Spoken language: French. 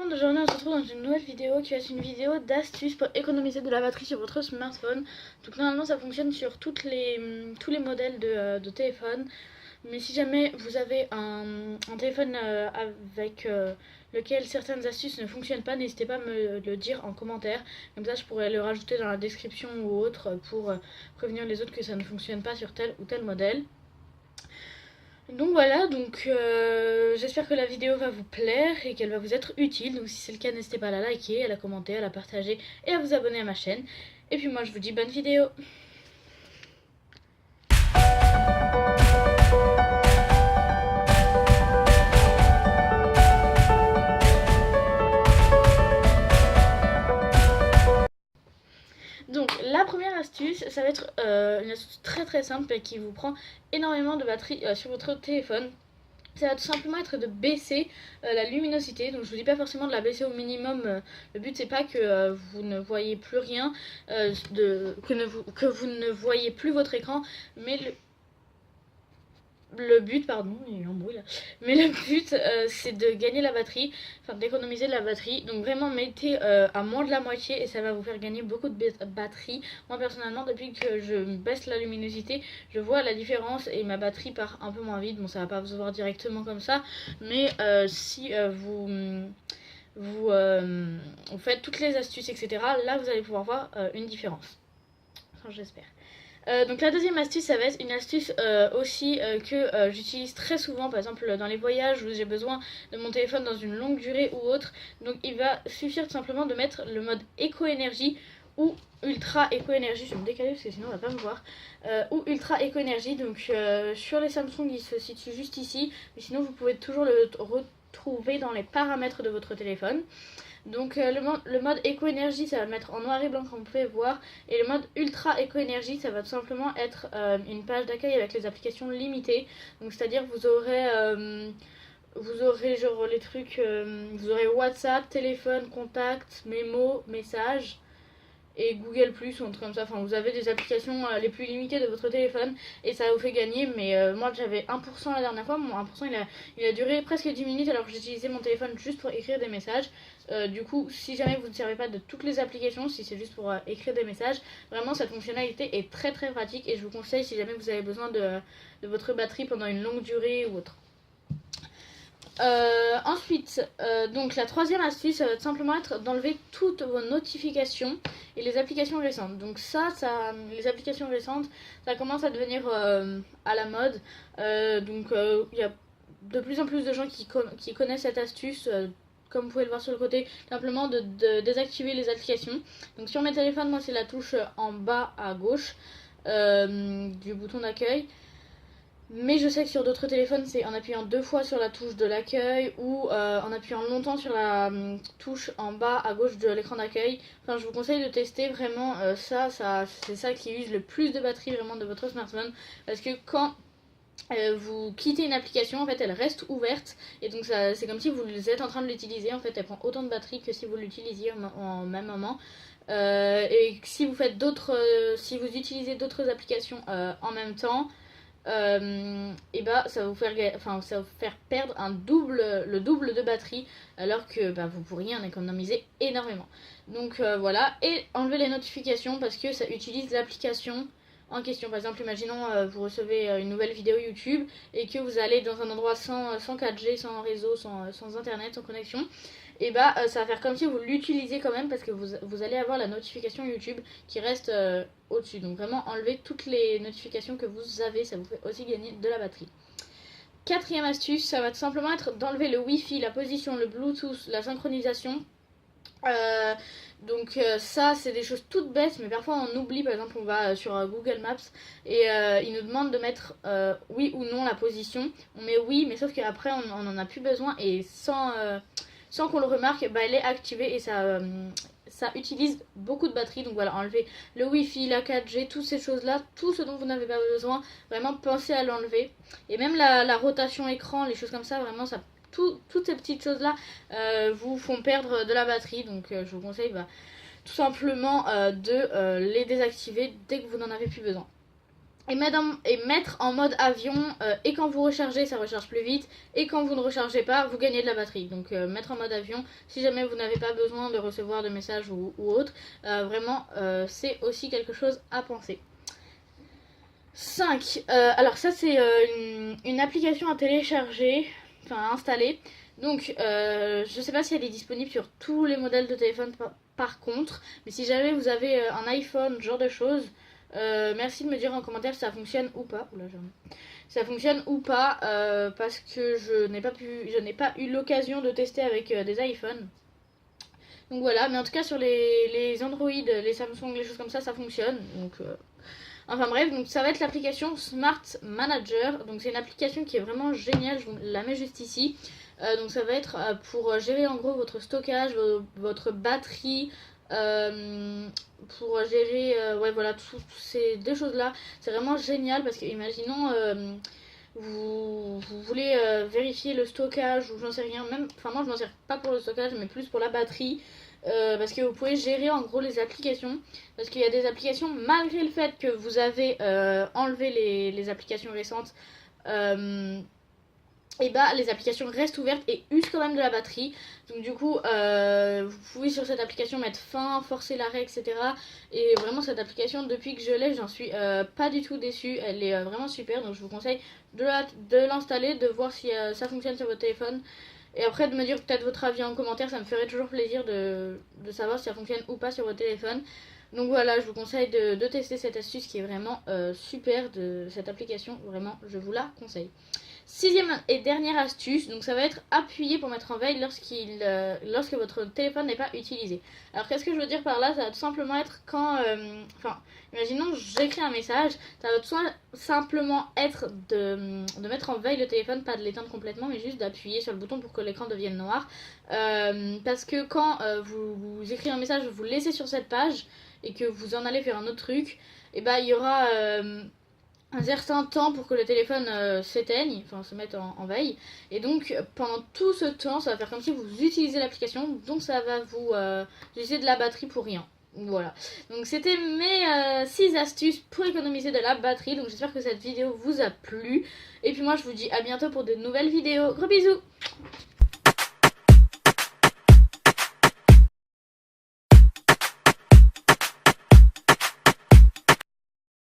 monde, aujourd'hui on se retrouve dans une nouvelle vidéo qui va être une vidéo d'astuces pour économiser de la batterie sur votre smartphone. Donc normalement ça fonctionne sur tous les modèles de téléphone. Mais si jamais vous avez un téléphone avec lequel certaines astuces ne fonctionnent pas, n'hésitez pas à me le dire en commentaire. Comme ça je pourrais le rajouter dans la description ou autre pour prévenir les autres que ça ne fonctionne pas sur tel ou tel modèle. Donc voilà, j'espère que la vidéo va vous plaire et qu'elle va vous être utile. Donc si c'est le cas, n'hésitez pas à la liker, à la commenter, à la partager et à vous abonner à ma chaîne. Et puis moi je vous dis bonne vidéo. Donc la première astuce, ça va être une astuce très simple et qui vous prend énormément de batterie sur votre téléphone. Ça va tout simplement être de baisser la luminosité. Donc je vous dis pas forcément de la baisser au minimum. Le but c'est pas que vous ne voyez plus rien, que vous ne voyez plus votre écran, mais le but, pardon, il y a eu un bruit là. Mais le but, c'est de gagner la batterie, enfin d'économiser de la batterie. Donc vraiment, mettez à moins de la moitié et ça va vous faire gagner beaucoup de batterie. Moi personnellement, depuis que je baisse la luminosité, je vois la différence et ma batterie part un peu moins vite. Bon, ça va pas vous voir directement comme ça, mais si vous faites toutes les astuces, etc., là vous allez pouvoir voir une différence. Enfin, j'espère. Donc la deuxième astuce, ça va être une astuce aussi que j'utilise très souvent, par exemple dans les voyages où j'ai besoin de mon téléphone dans une longue durée ou autre. Donc il va suffire tout simplement de mettre le mode éco-énergie ou ultra éco-énergie, je vais me décaler parce que sinon on va pas me voir, ou ultra éco-énergie. Donc sur les Samsung il se situe juste ici, mais sinon vous pouvez toujours le retrouver dans les paramètres de votre téléphone. Donc le mode éco-énergie, ça va mettre en noir et blanc comme vous pouvez voir. Et le mode ultra éco-énergie, ça va tout simplement être une page d'accueil avec les applications limitées. Donc c'est-à-dire vous aurez genre les trucs, vous aurez WhatsApp, téléphone, contact, mémo, messages et Google Plus ou un truc comme ça. Enfin, vous avez des applications les plus limitées de votre téléphone et ça vous fait gagner. Mais moi j'avais 1% la dernière fois, mon 1% il a duré presque 10 minutes alors que j'utilisais mon téléphone juste pour écrire des messages. Du coup, si jamais vous ne servez pas de toutes les applications, si c'est juste pour écrire des messages, vraiment cette fonctionnalité est très pratique et je vous conseille si jamais vous avez besoin de votre batterie pendant une longue durée ou autre. Ensuite, donc la troisième astuce, ça va simplement être d'enlever toutes vos notifications et les applications récentes. Donc les applications récentes, ça commence à devenir à la mode. Il y a de plus en plus de gens qui connaissent cette astuce. Comme vous pouvez le voir sur le côté, simplement de désactiver les applications. Donc sur mes téléphones, moi c'est la touche en bas à gauche du bouton d'accueil. Mais je sais que sur d'autres téléphones, c'est en appuyant 2 fois sur la touche de l'accueil ou en appuyant longtemps sur la touche en bas à gauche de l'écran d'accueil. Enfin, je vous conseille de tester vraiment c'est ça qui use le plus de batterie vraiment de votre smartphone. Parce que quand vous quittez une application, en fait, elle reste ouverte. Et donc, c'est comme si vous êtes en train de l'utiliser. En fait, elle prend autant de batterie que si vous l'utilisiez en même moment. Et si vous faites si vous utilisez d'autres applications en même temps, et bah ça va vous faire perdre le double de batterie alors que vous pourriez en économiser énormément. Donc voilà, et enlever les notifications parce que ça utilise l'application en question. Par exemple, imaginons vous recevez une nouvelle vidéo YouTube et que vous allez dans un endroit sans 4G, sans réseau, sans internet, sans connexion. Et ça va faire comme si vous l'utilisiez quand même parce que vous allez avoir la notification YouTube qui reste au-dessus. Donc vraiment enlevez toutes les notifications que vous avez, ça vous fait aussi gagner de la batterie. Quatrième astuce, ça va tout simplement être d'enlever le Wi-Fi, la position, le Bluetooth, la synchronisation. Ça c'est des choses toutes bêtes mais parfois on oublie. Par exemple on va sur Google Maps et il nous demande de mettre oui ou non la position. On met oui mais sauf qu'après on n'en a plus besoin et sans qu'on le remarque, elle est activée et ça utilise beaucoup de batterie. Donc voilà, enlever le Wi-Fi, la 4G, toutes ces choses-là, tout ce dont vous n'avez pas besoin, vraiment pensez à l'enlever. Et même la rotation écran, les choses comme ça, vraiment toutes ces petites choses-là vous font perdre de la batterie. Donc je vous conseille tout simplement de les désactiver dès que vous n'en avez plus besoin. et mettre en mode avion, et quand vous rechargez ça recharge plus vite, et quand vous ne rechargez pas vous gagnez de la batterie. Donc mettre en mode avion si jamais vous n'avez pas besoin de recevoir de messages ou autre, vraiment c'est aussi quelque chose à penser. 5. Alors ça c'est une application à télécharger, enfin à installer. Donc je sais pas si elle est disponible sur tous les modèles de téléphone par contre, mais si jamais vous avez un iPhone, ce genre de choses, merci de me dire en commentaire si ça fonctionne ou pas. Oula, ça fonctionne ou pas, parce que je n'ai pas eu l'occasion de tester avec des iPhones. Donc voilà, mais en tout cas sur les Android, les Samsung, les choses comme ça fonctionne. Donc enfin bref, donc ça va être l'application Smart Manager. Donc c'est une application qui est vraiment géniale, je vous la mets juste ici. Donc ça va être pour gérer en gros votre stockage, votre batterie, pour gérer ouais voilà toutes ces deux choses là. C'est vraiment génial parce que imaginons vous voulez vérifier le stockage ou j'en sais rien, même enfin moi je m'en sers pas pour le stockage mais plus pour la batterie. Parce que vous pouvez gérer en gros les applications, parce qu'il y a des applications malgré le fait que vous avez enlevé les applications récentes, et bah les applications restent ouvertes et usent quand même de la batterie. Donc du coup vous pouvez sur cette application mettre fin, forcer l'arrêt, etc. Et vraiment cette application depuis que je l'ai j'en suis pas du tout déçue. Elle est vraiment super, donc je vous conseille de l'installer, de voir si ça fonctionne sur votre téléphone. Et après de me dire peut-être votre avis en commentaire, ça me ferait toujours plaisir de savoir si ça fonctionne ou pas sur votre téléphone. Donc voilà, je vous conseille de tester cette astuce qui est vraiment super de cette application, vraiment je vous la conseille. 6ème et dernière astuce, donc ça va être appuyer pour mettre en veille lorsque votre téléphone n'est pas utilisé. Alors qu'est-ce que je veux dire par là? Ça va tout simplement être quand, enfin, imaginons j'écris un message, ça va tout simplement être de mettre en veille le téléphone, pas de l'éteindre complètement, mais juste d'appuyer sur le bouton pour que l'écran devienne noir. Parce que quand vous écrivez un message, vous le laissez sur cette page et que vous en allez faire un autre truc, et bah il y aura un certain temps pour que le téléphone s'éteigne, enfin se mette en veille. Et donc pendant tout ce temps, ça va faire comme si vous utilisez l'application, donc ça va vous utiliser de la batterie pour rien. Voilà, donc c'était mes 6 astuces pour économiser de la batterie. Donc j'espère que cette vidéo vous a plu. Et puis moi je vous dis à bientôt pour de nouvelles vidéos. Gros bisous.